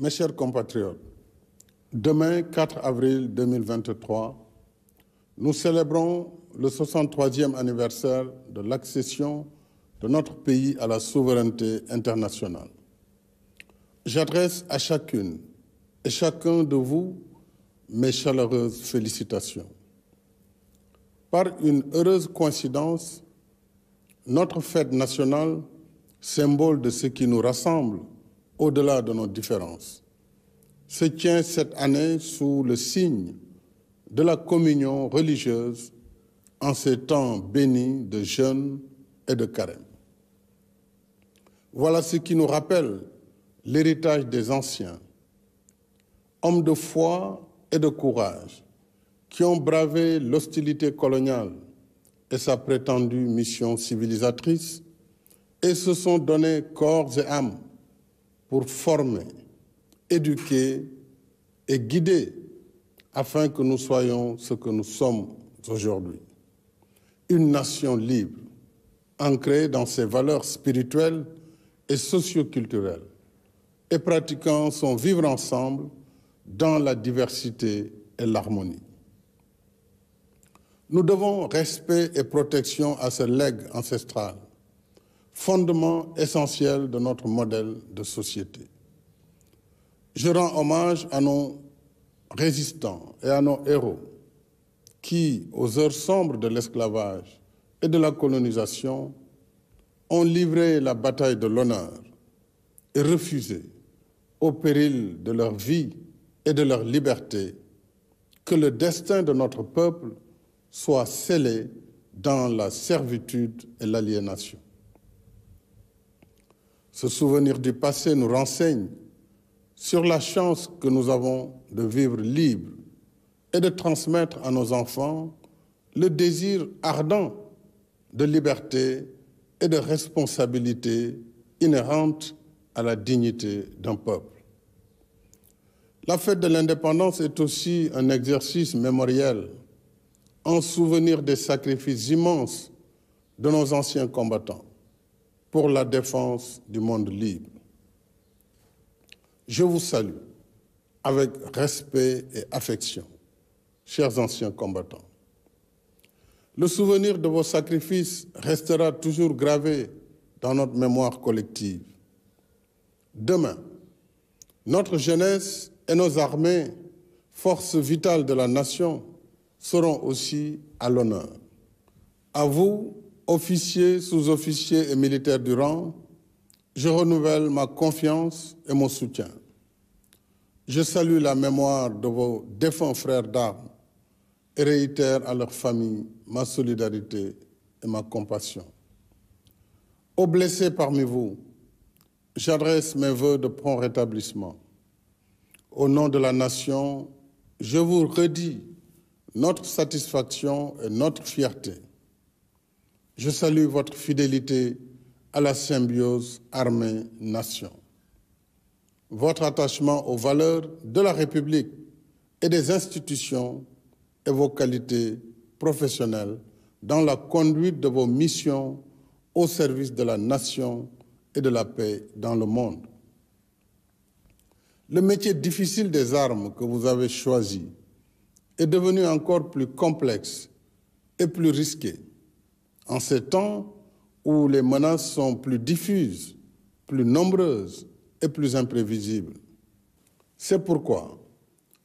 Mes chers compatriotes, demain, 4 avril 2023, nous célébrons le 63e anniversaire de l'accession de notre pays à la souveraineté internationale. J'adresse à chacune et chacun de vous mes chaleureuses félicitations. Par une heureuse coïncidence, notre fête nationale, symbole de ce qui nous rassemble au-delà de nos différences, se tient cette année sous le signe de la communion religieuse en ces temps bénis de jeûne et de carême. Voilà ce qui nous rappelle l'héritage des anciens, hommes de foi et de courage, qui ont bravé l'hostilité coloniale et sa prétendue mission civilisatrice et se sont donnés corps et âme pour former, éduquer et guider afin que nous soyons ce que nous sommes aujourd'hui. Une nation libre, ancrée dans ses valeurs spirituelles et socio-culturelles et pratiquant son vivre ensemble dans la diversité et l'harmonie. Nous devons respect et protection à ce legs ancestral, fondement essentiel de notre modèle de société. Je rends hommage à nos résistants et à nos héros qui, aux heures sombres de l'esclavage et de la colonisation, ont livré la bataille de l'honneur et refusé, au péril de leur vie et de leur liberté, que le destin de notre peuple soit scellé dans la servitude et l'aliénation. Ce souvenir du passé nous renseigne sur la chance que nous avons de vivre libre et de transmettre à nos enfants le désir ardent de liberté et de responsabilité inhérente à la dignité d'un peuple. La fête de l'indépendance est aussi un exercice mémoriel en souvenir des sacrifices immenses de nos anciens combattants pour la défense du monde libre. Je vous salue avec respect et affection, chers anciens combattants. Le souvenir de vos sacrifices restera toujours gravé dans notre mémoire collective. Demain, notre jeunesse et nos armées, forces vitales de la nation, seront aussi à l'honneur. À vous, officiers, sous-officiers et militaires du rang, je renouvelle ma confiance et mon soutien. Je salue la mémoire de vos défunts frères d'armes et réitère à leurs familles ma solidarité et ma compassion. Aux blessés parmi vous, j'adresse mes vœux de prompt rétablissement. Au nom de la nation, je vous redis notre satisfaction et notre fierté. Je salue votre fidélité à la symbiose armée-nation. Votre attachement aux valeurs de la République et des institutions et vos qualités professionnelles dans la conduite de vos missions au service de la nation et de la paix dans le monde. Le métier difficile des armes que vous avez choisi est devenu encore plus complexe et plus risqué en ces temps où les menaces sont plus diffuses, plus nombreuses et plus imprévisibles. C'est pourquoi,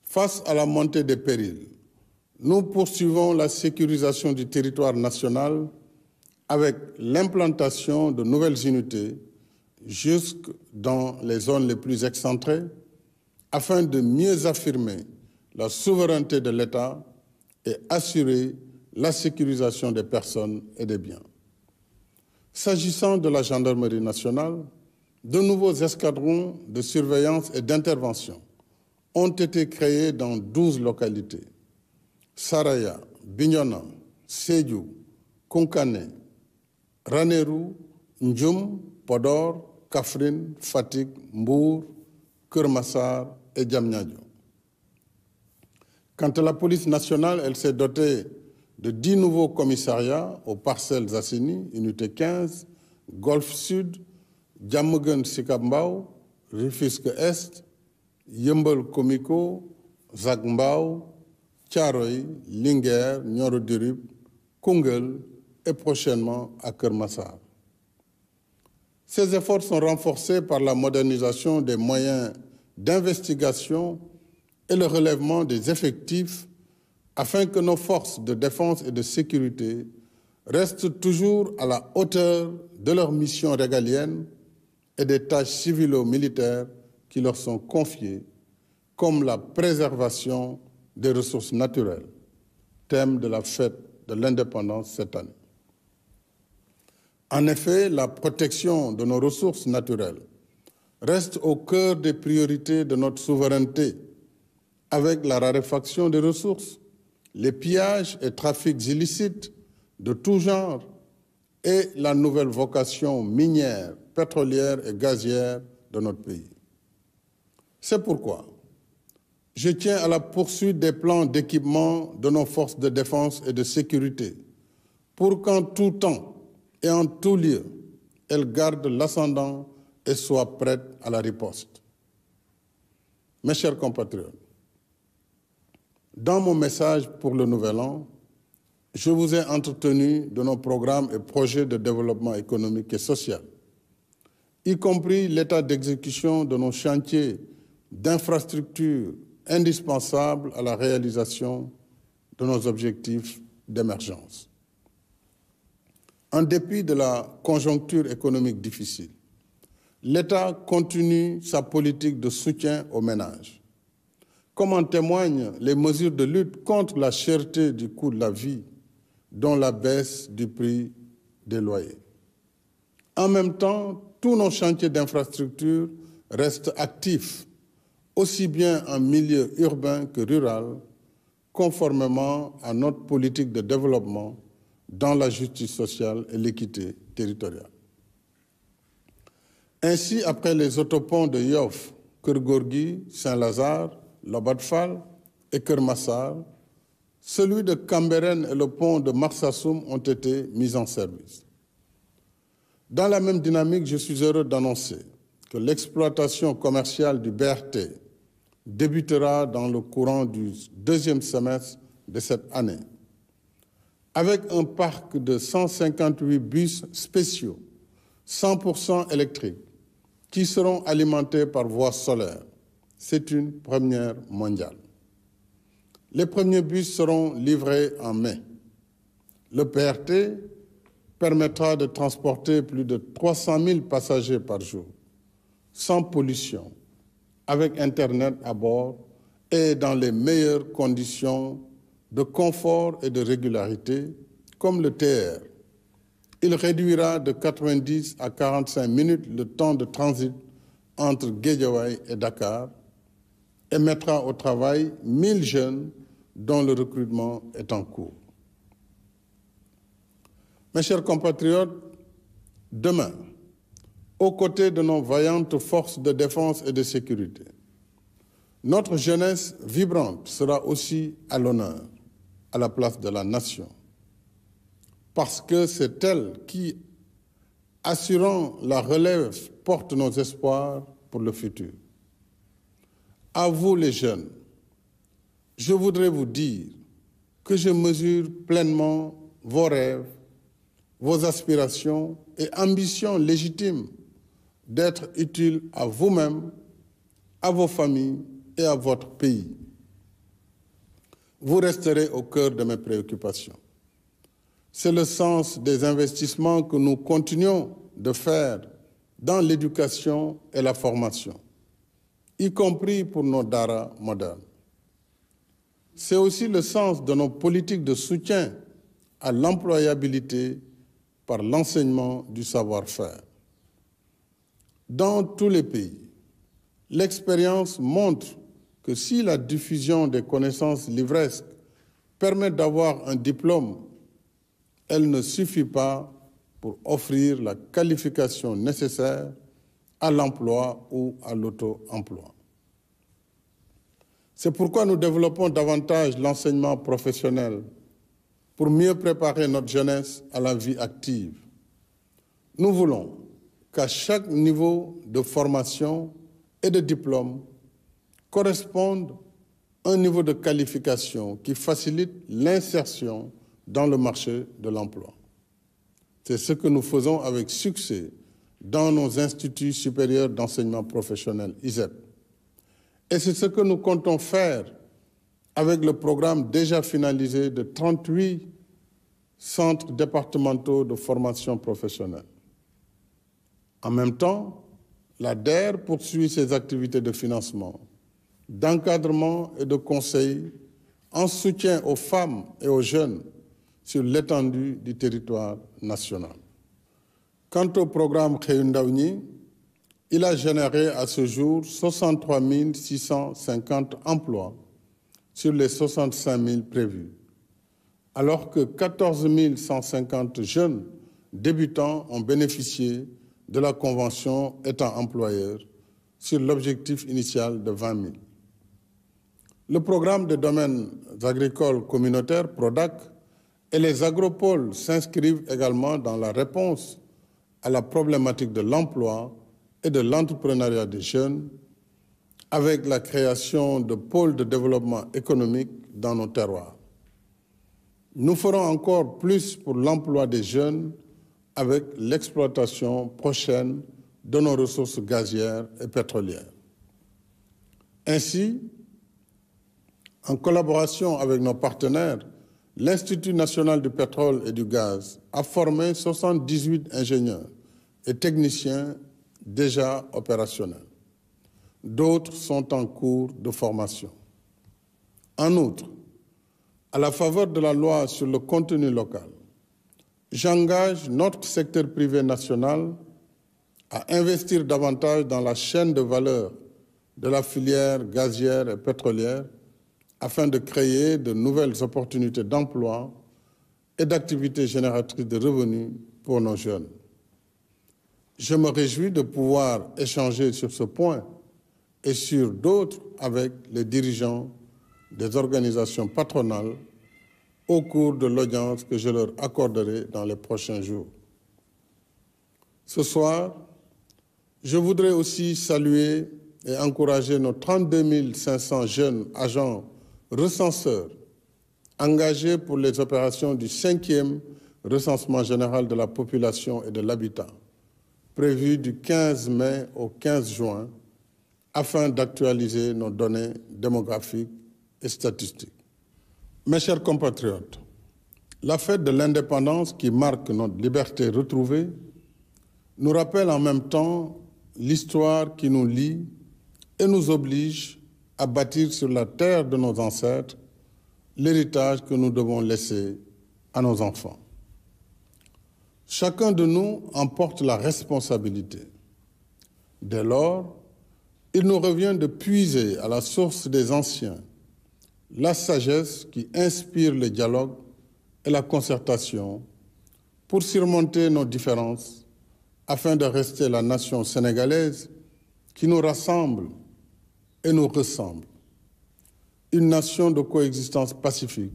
face à la montée des périls, nous poursuivons la sécurisation du territoire national avec l'implantation de nouvelles unités jusque dans les zones les plus excentrées afin de mieux affirmer la souveraineté de l'État et assurer la sécurisation des personnes et des biens. S'agissant de la gendarmerie nationale, de nouveaux escadrons de surveillance et d'intervention ont été créés dans 12 localités. Saraya, Bignona, Sédhiou, Koungheul, Ranérou, Ndioum, Podor, Kaffrine, Fatick, Mbour, Keur Massar et Diamniadio. Quant à la police nationale, elle s'est dotée de 10 nouveaux commissariats aux Parcelles Assainies, unité 15, Golfe Sud, Diamaguène Sicap Mbao, Rufisque Est, Yeumbeul Comico, Zac Mbao, Thiaroye, Linguère, Nioro du Rip, Koungheul et prochainement à Keur Massar. Ces efforts sont renforcés par la modernisation des moyens d'investigation et le relèvement des effectifs afin que nos forces de défense et de sécurité restent toujours à la hauteur de leurs missions régaliennes et des tâches civilo-militaires qui leur sont confiées, comme la préservation des ressources naturelles, thème de la fête de l'indépendance cette année. En effet, la protection de nos ressources naturelles reste au cœur des priorités de notre souveraineté, avec la raréfaction des ressources, les pillages et trafics illicites de tout genre et la nouvelle vocation minière, pétrolière et gazière de notre pays. C'est pourquoi je tiens à la poursuite des plans d'équipement de nos forces de défense et de sécurité pour qu'en tout temps et en tout lieu, elles gardent l'ascendant et soient prêtes à la riposte. Mes chers compatriotes, dans mon message pour le Nouvel An, je vous ai entretenu de nos programmes et projets de développement économique et social, y compris l'état d'exécution de nos chantiers d'infrastructures indispensables à la réalisation de nos objectifs d'émergence. En dépit de la conjoncture économique difficile, l'État continue sa politique de soutien aux ménages, comme en témoignent les mesures de lutte contre la cherté du coût de la vie, dont la baisse du prix des loyers. En même temps, tous nos chantiers d'infrastructure restent actifs, aussi bien en milieu urbain que rural, conformément à notre politique de développement dans la justice sociale et l'équité territoriale. Ainsi, après les autoponts de Yoff, Keur Gorgui, Saint-Lazare, Lobat Fall et Keur Massar, celui de Cambérène et le pont de Marsassoum ont été mis en service. Dans la même dynamique, je suis heureux d'annoncer que l'exploitation commerciale du BRT débutera dans le courant du deuxième semestre de cette année, avec un parc de 158 bus spéciaux, 100% électriques, qui seront alimentés par voie solaire. C'est une première mondiale. Les premiers bus seront livrés en mai. Le BRT permettra de transporter plus de 300 000 passagers par jour, sans pollution, avec Internet à bord et dans les meilleures conditions de confort et de régularité, comme le TER. Il réduira de 90 à 45 minutes le temps de transit entre Guédiawaye et Dakar et mettra au travail 1000 jeunes dont le recrutement est en cours. Mes chers compatriotes, demain, aux côtés de nos vaillantes forces de défense et de sécurité, notre jeunesse vibrante sera aussi à l'honneur, à la place de la nation, parce que c'est elle qui, assurant la relève, porte nos espoirs pour le futur. À vous les jeunes, je voudrais vous dire que je mesure pleinement vos rêves, vos aspirations et ambitions légitimes d'être utiles à vous-même, à vos familles et à votre pays. Vous resterez au cœur de mes préoccupations. C'est le sens des investissements que nous continuons de faire dans l'éducation et la formation, y compris pour nos daara modernes. C'est aussi le sens de nos politiques de soutien à l'employabilité par l'enseignement du savoir-faire. Dans tous les pays, l'expérience montre que si la diffusion des connaissances livresques permet d'avoir un diplôme, elle ne suffit pas pour offrir la qualification nécessaire à l'emploi ou à l'auto-emploi. C'est pourquoi nous développons davantage l'enseignement professionnel pour mieux préparer notre jeunesse à la vie active. Nous voulons qu'à chaque niveau de formation et de diplôme, correspondent à un niveau de qualification qui facilite l'insertion dans le marché de l'emploi. C'est ce que nous faisons avec succès dans nos instituts supérieurs d'enseignement professionnel, ISEP. Et c'est ce que nous comptons faire avec le programme déjà finalisé de 38 centres départementaux de formation professionnelle. En même temps, la DER poursuit ses activités de financement, d'encadrement et de conseil en soutien aux femmes et aux jeunes sur l'étendue du territoire national. Quant au programme Xëyu Ndaw ñi, il a généré à ce jour 63 650 emplois sur les 65 000 prévus, alors que 14 150 jeunes débutants ont bénéficié de la convention État employeur sur l'objectif initial de 20 000. Le programme des domaines agricoles communautaires, PRODAC, et les agropoles s'inscrivent également dans la réponse à la problématique de l'emploi et de l'entrepreneuriat des jeunes, avec la création de pôles de développement économique dans nos terroirs. Nous ferons encore plus pour l'emploi des jeunes avec l'exploitation prochaine de nos ressources gazières et pétrolières. Ainsi, en collaboration avec nos partenaires, l'Institut national du pétrole et du gaz a formé 78 ingénieurs et techniciens déjà opérationnels. D'autres sont en cours de formation. En outre, à la faveur de la loi sur le contenu local, j'engage notre secteur privé national à investir davantage dans la chaîne de valeur de la filière gazière et pétrolière afin de créer de nouvelles opportunités d'emploi et d'activités génératrices de revenus pour nos jeunes. Je me réjouis de pouvoir échanger sur ce point et sur d'autres avec les dirigeants des organisations patronales au cours de l'audience que je leur accorderai dans les prochains jours. Ce soir, je voudrais aussi saluer et encourager nos 32 500 jeunes agents recenseurs engagés pour les opérations du 5e recensement général de la population et de l'habitat, prévu du 15 mai au 15 juin, afin d'actualiser nos données démographiques et statistiques. Mes chers compatriotes, la fête de l'indépendance qui marque notre liberté retrouvée nous rappelle en même temps l'histoire qui nous lie et nous oblige à bâtir sur la terre de nos ancêtres l'héritage que nous devons laisser à nos enfants. Chacun de nous en porte la responsabilité. Dès lors, il nous revient de puiser à la source des anciens la sagesse qui inspire le dialogue et la concertation pour surmonter nos différences afin de rester la nation sénégalaise qui nous rassemble et nous ressemble. Une nation de coexistence pacifique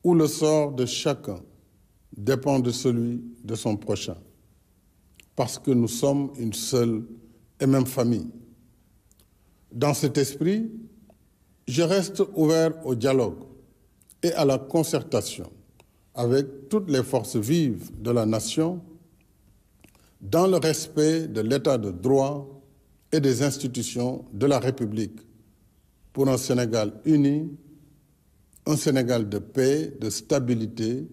où le sort de chacun dépend de celui de son prochain, parce que nous sommes une seule et même famille. Dans cet esprit, je reste ouvert au dialogue et à la concertation avec toutes les forces vives de la nation dans le respect de l'état de droit et des institutions de la République pour un Sénégal uni, un Sénégal de paix, de stabilité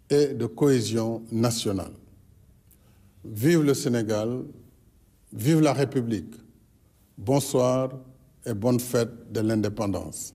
et de cohésion nationale. Vive le Sénégal, vive la République. Bonsoir et bonne fête de l'indépendance.